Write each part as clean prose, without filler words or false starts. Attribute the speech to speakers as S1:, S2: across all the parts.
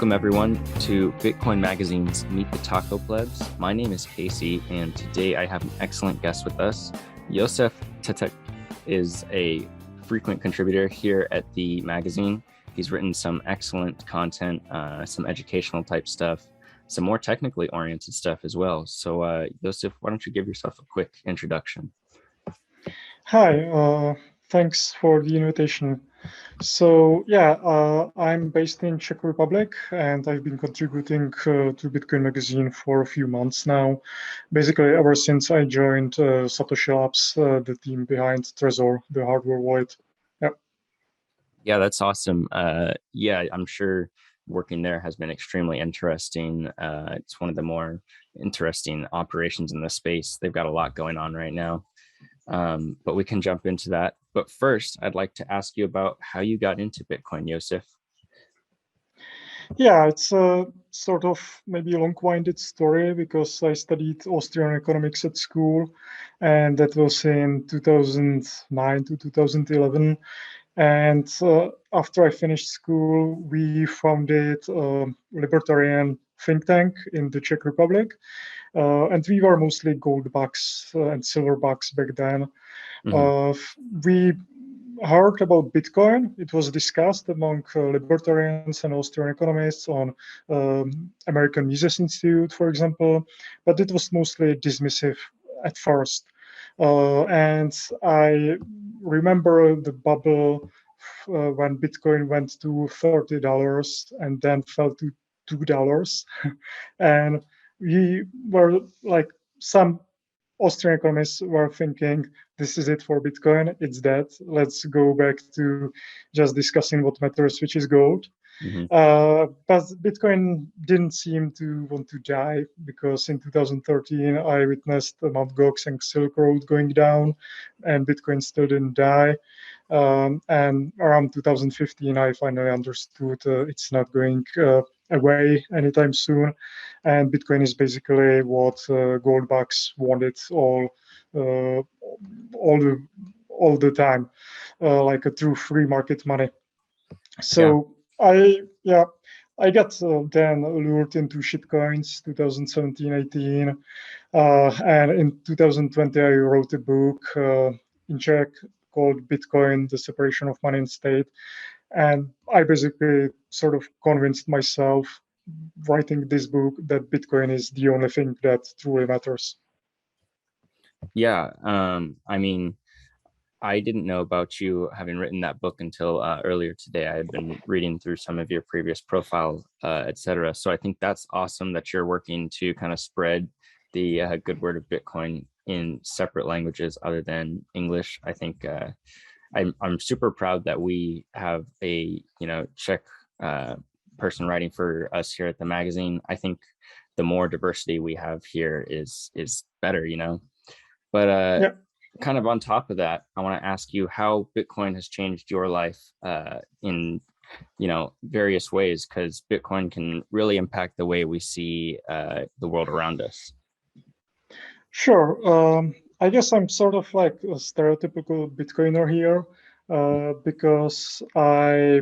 S1: Welcome everyone to Bitcoin Magazine's Meet the Taco Plebs. My name is Casey, and today I have an excellent guest with us. Josef Tětek is a frequent contributor here at the magazine. He's written some excellent content, some educational type stuff, some more technically oriented stuff as well. So Josef, why don't you give yourself a quick introduction?
S2: Hi, thanks for the invitation. So I'm based in Czech Republic, and I've been contributing to Bitcoin Magazine for a few months now. Basically, ever since I joined Satoshi Labs, the team behind Trezor, the hardware wallet.
S1: Yeah, that's awesome. I'm sure working there has been extremely interesting. It's one of the more interesting operations in the space. They've got a lot going on right now. But we can jump into that. But first, I'd like to ask you about how you got into Bitcoin, Josef.
S2: Yeah, it's a sort of maybe a long-winded story because I studied Austrian economics at school, and that was in 2009 to 2011. And after I finished school, we founded a libertarian think tank in the Czech Republic. And we were mostly gold bucks and silver bucks back then. We heard about Bitcoin. It was discussed among libertarians and Austrian economists on American Mises Institute, for example, but it was mostly dismissive at first. And I remember the bubble when Bitcoin went to $30 and then fell to $2. And we were like, some Austrian economists were thinking, this is it for Bitcoin, it's dead. Let's go back to just discussing what matters, which is gold. But Bitcoin didn't seem to want to die, because in 2013, I witnessed Mt. Gox and Silk Road going down, and Bitcoin still didn't die. And around 2015, I finally understood it's not going away anytime soon. And Bitcoin is basically what gold bucks wanted all the time, like a true free market money. So yeah. I got then lured into shitcoins 2017-18, and in 2020 I wrote a book in Czech called Bitcoin: The Separation of Money and State, and I basically sort of convinced myself, writing this book, that Bitcoin is the only thing that truly matters.
S1: Yeah, I mean, I didn't know about you having written that book until earlier today. I had been reading through some of your previous profiles, etc. So I think that's awesome that you're working to kind of spread the good word of Bitcoin in separate languages other than English. I think I'm super proud that we have a Czech person writing for us here at the magazine. I think the more diversity we have here is better, But kind of on top of that, I want to ask you how Bitcoin has changed your life in various ways, because Bitcoin can really impact the way we see the world around us.
S2: Sure. I guess I'm sort of like a stereotypical Bitcoiner here, because I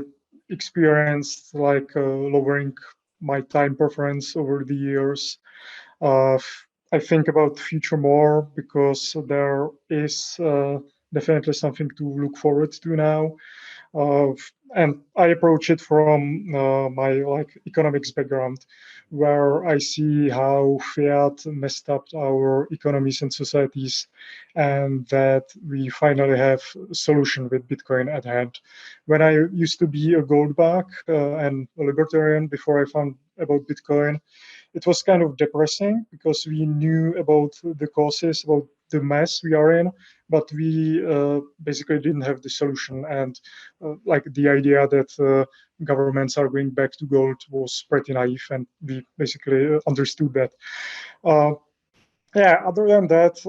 S2: experienced like lowering my time preference over the years. I think about the future more because there is definitely something to look forward to now. And I approach it from my economics background, where I see how fiat messed up our economies and societies, and that we finally have a solution with Bitcoin at hand. When I used to be a gold bug and a libertarian before I found about Bitcoin, it was kind of depressing because we knew about the causes, about the mess we are in, but we basically didn't have the solution. And like the idea that governments are going back to gold was pretty naive, and we basically understood that. Other than that,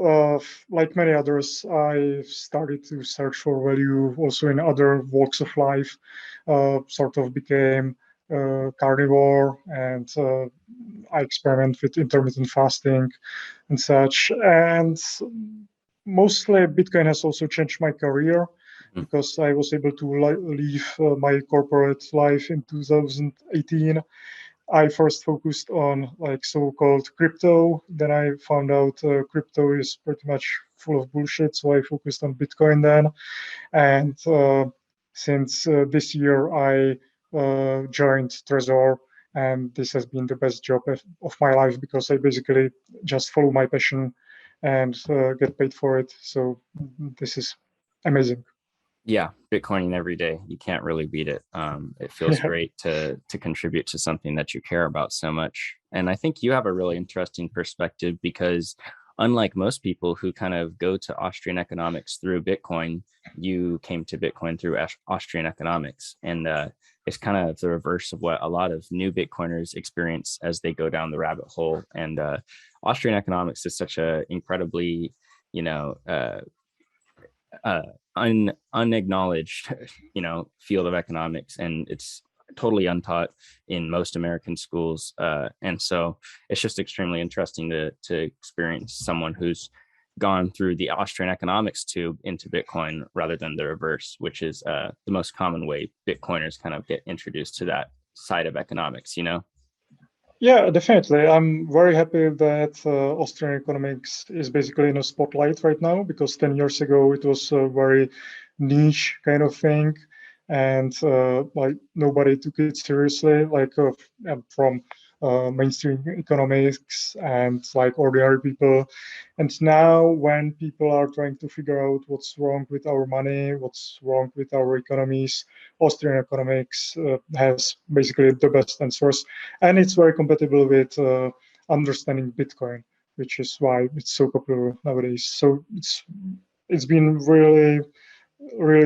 S2: like many others, I started to search for value also in other walks of life, sort of became carnivore, and I experiment with intermittent fasting and such. And mostly Bitcoin has also changed my career, because I was able to leave my corporate life in 2018. I first focused on like so-called crypto. Then I found out crypto is pretty much full of bullshit. So I focused on Bitcoin then. And since this year, I joined Trezor. And this has been the best job of my life because I basically just follow my passion and get paid for it. So this is amazing.
S1: Yeah, Bitcoining every day. You can't really beat it. It feels
S2: Yeah.
S1: great to contribute to something that you care about so much. And I think you have a really interesting perspective because unlike most people who kind of go to Austrian economics through Bitcoin, you came to Bitcoin through Austrian economics. And it's kind of the reverse of what a lot of new Bitcoiners experience as they go down the rabbit hole. And Austrian economics is such a incredibly, you know, unacknowledged, field of economics, and it's totally untaught in most American schools. And so it's just extremely interesting to experience someone who's gone through the Austrian economics tube into Bitcoin rather than the reverse, which is the most common way Bitcoiners kind of get introduced to that side of economics.
S2: Yeah, definitely. I'm very happy that Austrian economics is basically in a spotlight right now because 10 years ago it was a very niche kind of thing, and like nobody took it seriously, like from mainstream economics and like ordinary people. And now, when people are trying to figure out what's wrong with our money, what's wrong with our economies, Austrian economics has basically the best answers, and it's very compatible with understanding Bitcoin, which is why it's so popular nowadays. So it's been really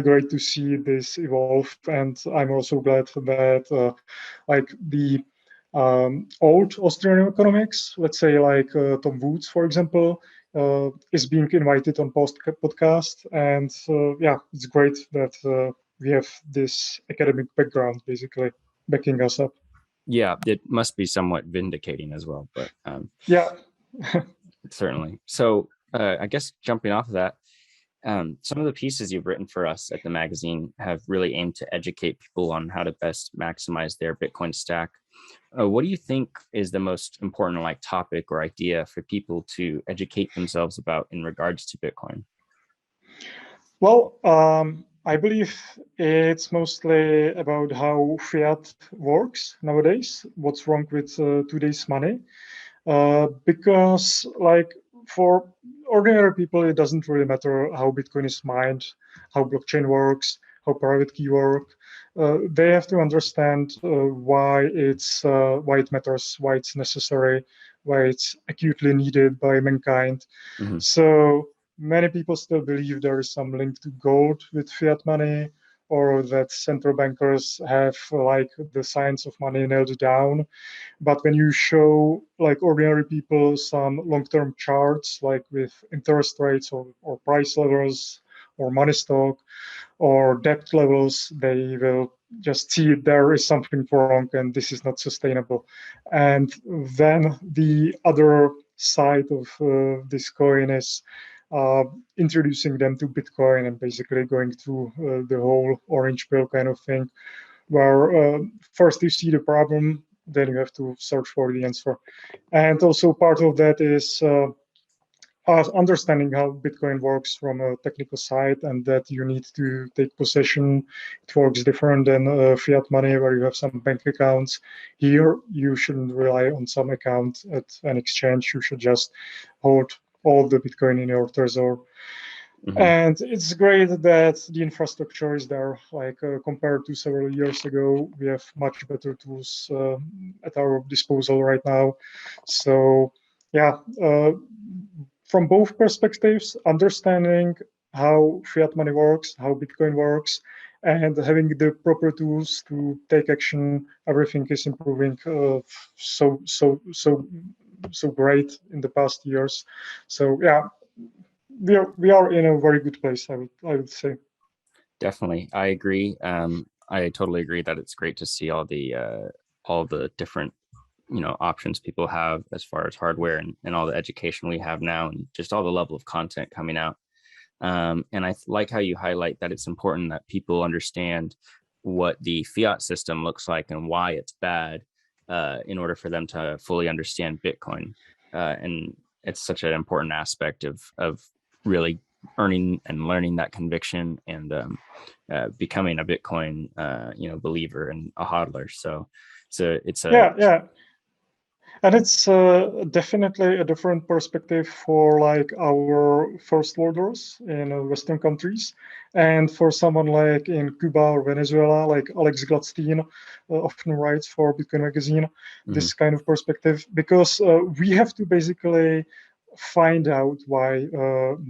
S2: great to see this evolve, and I'm also glad that like the old Austrian economics, let's say like Tom Woods, for example, is being invited on podcast, and yeah, it's great that we have this academic background basically backing us up.
S1: Yeah, it must be somewhat vindicating as well, but
S2: Yeah.
S1: certainly. So I guess jumping off of that, some of the pieces you've written for us at the magazine have really aimed to educate people on how to best maximize their Bitcoin stack. What do you think is the most important like topic or idea for people to educate themselves about in regards to Bitcoin?
S2: Well, I believe it's mostly about how fiat works nowadays, what's wrong with today's money. Because, like, for ordinary people, it doesn't really matter how Bitcoin is mined, how blockchain works, how private key work. They have to understand why it matters, why it's necessary, why it's acutely needed by mankind.
S1: Mm-hmm.
S2: So many people still believe there is some link to gold with fiat money, or that central bankers have like the science of money nailed down. But when you show like ordinary people some long-term charts, like with interest rates or price levels or money stock or debt levels, they will just see there is something wrong and this is not sustainable. And then the other side of this coin is introducing them to Bitcoin and basically going through the whole orange pill kind of thing, where first you see the problem, then you have to search for the answer. And also part of that is understanding how Bitcoin works from a technical side, and that you need to take possession. It works different than fiat money, where you have some bank accounts. Here, you shouldn't rely on some account at an exchange. You should just hold all the Bitcoin in your Trezor.
S1: Mm-hmm.
S2: And it's great that the infrastructure is there. Like compared to several years ago, we have much better tools at our disposal right now. So, yeah, from both perspectives, understanding how fiat money works, how Bitcoin works, and having the proper tools to take action, everything is improving so great in the past years. So yeah, we are in a very good place, I would say.
S1: Definitely, I agree. I totally agree that it's great to see all the different options people have as far as hardware and all the education we have now and just all the level of content coming out. And I like how you highlight that it's important that people understand what the fiat system looks like and why it's bad, in order for them to fully understand Bitcoin. And it's such an important aspect of really earning and learning that conviction, and becoming a Bitcoin believer and a hodler. So it's a
S2: Yeah. And it's definitely a different perspective for like our first worlders in Western countries, and for someone like in Cuba or Venezuela, like Alex Gladstein often writes for Bitcoin Magazine,
S1: Mhm.
S2: this kind of perspective, because we have to basically find out why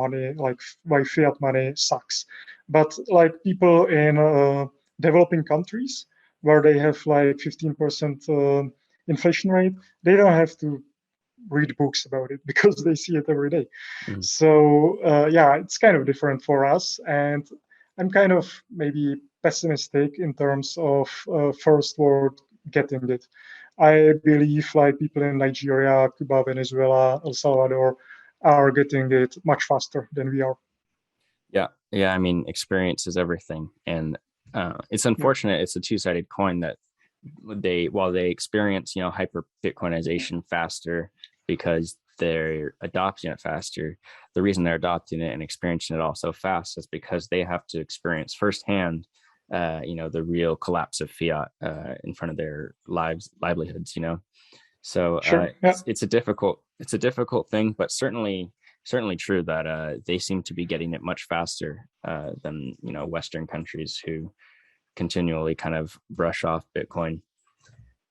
S2: money, like why fiat money sucks. But like people in developing countries where they have like 15% inflation rate, they don't have to read books about it because they see it every day.
S1: Mhm.
S2: So yeah, it's kind of different for us, and I'm kind of maybe pessimistic in terms of first world getting it. I believe like people in Nigeria, Cuba, Venezuela, El Salvador are getting it much faster than we are.
S1: Yeah. I mean, experience is everything, and it's
S2: Yeah.
S1: unfortunate. It's a two-sided coin that while they experience hyper Bitcoinization faster because they're adopting it faster. The reason they're adopting it and experiencing it all so fast is because they have to experience firsthand, the real collapse of fiat in front of their livelihoods. So
S2: Sure. Yeah.
S1: it's a difficult thing, but certainly true that they seem to be getting it much faster than Western countries who continually kind of brush off Bitcoin.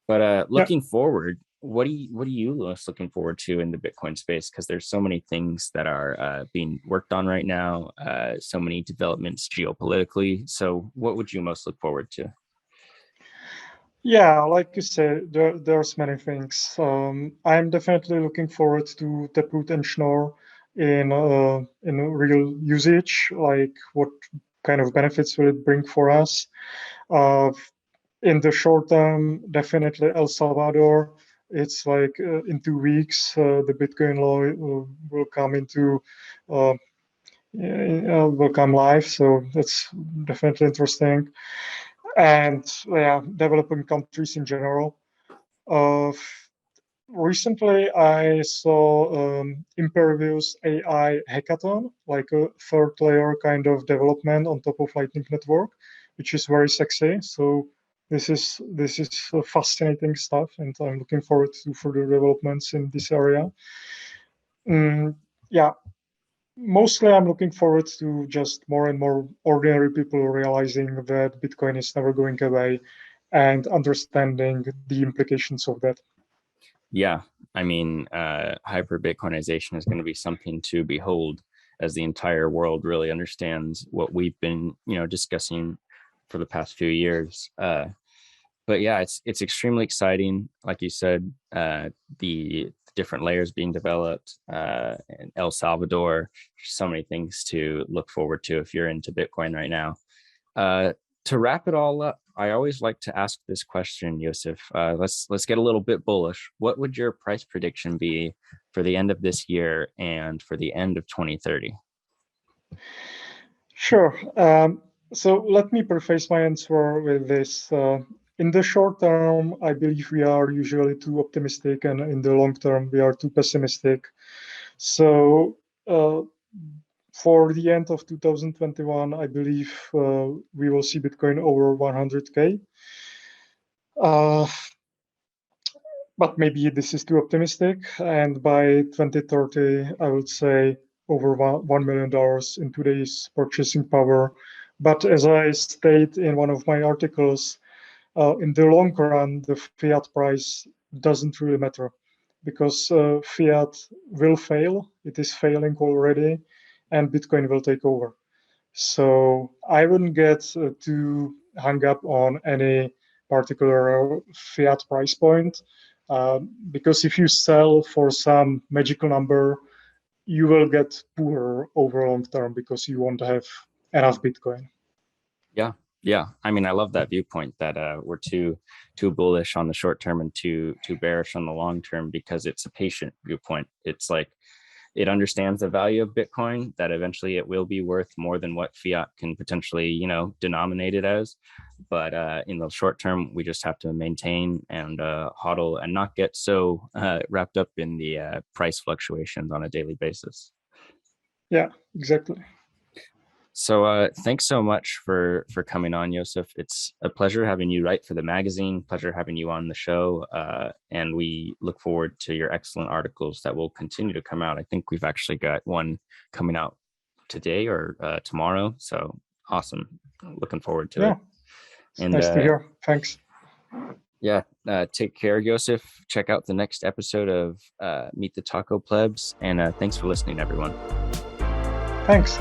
S1: But
S2: Yeah.
S1: looking forward, what are you most looking forward to in the Bitcoin space? Because there's so many things that are being worked on right now, so many developments geopolitically. So what would you most look forward to?
S2: Yeah, like you said, there's many things. I'm definitely looking forward to Taproot and Schnorr in real usage. Like, what kind of benefits will it bring for us? Uh, in the short term, definitely El Salvador. It's like in 2 weeks, the Bitcoin law will come into uh, will come live. So that's definitely interesting. And yeah, developing countries in general. Uh, Recently, I saw Impervious AI hackathon, like a third layer kind of development on top of Lightning Network, which is very sexy. So this is fascinating stuff, and I'm looking forward to further developments in this area. Yeah, mostly I'm looking forward to just more and more ordinary people realizing that Bitcoin is never going away and understanding the implications of that.
S1: Yeah, I mean, hyper Bitcoinization is going to be something to behold as the entire world really understands what we've been, discussing for the past few years. But yeah, it's extremely exciting. Like you said, the different layers being developed in El Salvador. So many things to look forward to if you're into Bitcoin right now. Uh, to wrap it all up, I always like to ask this question, Josef. Let's get a little bit bullish. What would your price prediction be for the end of this year and for the end of 2030?
S2: Sure. So let me preface my answer with this. In the short term, I believe we are usually too optimistic, and in the long term, we are too pessimistic. So uh, for the end of 2021, I believe we will see Bitcoin over 100K. Uh, but maybe this is too optimistic. And by 2030, I would say over $1 million in today's purchasing power. But as I state in one of my articles, in the long run, the fiat price doesn't really matter because fiat will fail. It is failing already, and Bitcoin will take over. So I wouldn't get too hung up on any particular fiat price point, because if you sell for some magical number, you will get poorer over long term because you won't have enough Bitcoin.
S1: Yeah, yeah. I mean, I love that viewpoint that we're too bullish on the short term and too bearish on the long term, because it's a patient viewpoint. It's like it understands the value of Bitcoin, that eventually it will be worth more than what fiat can potentially, you know, denominate it as. But in the short term, we just have to maintain and hodl and not get so wrapped up in the price fluctuations on a daily basis.
S2: Yeah, exactly.
S1: So thanks so much for coming on, Josef. It's a pleasure having you write for the magazine, pleasure having you on the show. And we look forward to your excellent articles that will continue to come out. I think we've actually got one coming out today or tomorrow. So awesome. Looking forward to it. And
S2: nice to hear. Thanks.
S1: Yeah, take care, Josef. Check out the next episode of Meet the Taco Plebs. And thanks for listening, everyone.
S2: Thanks.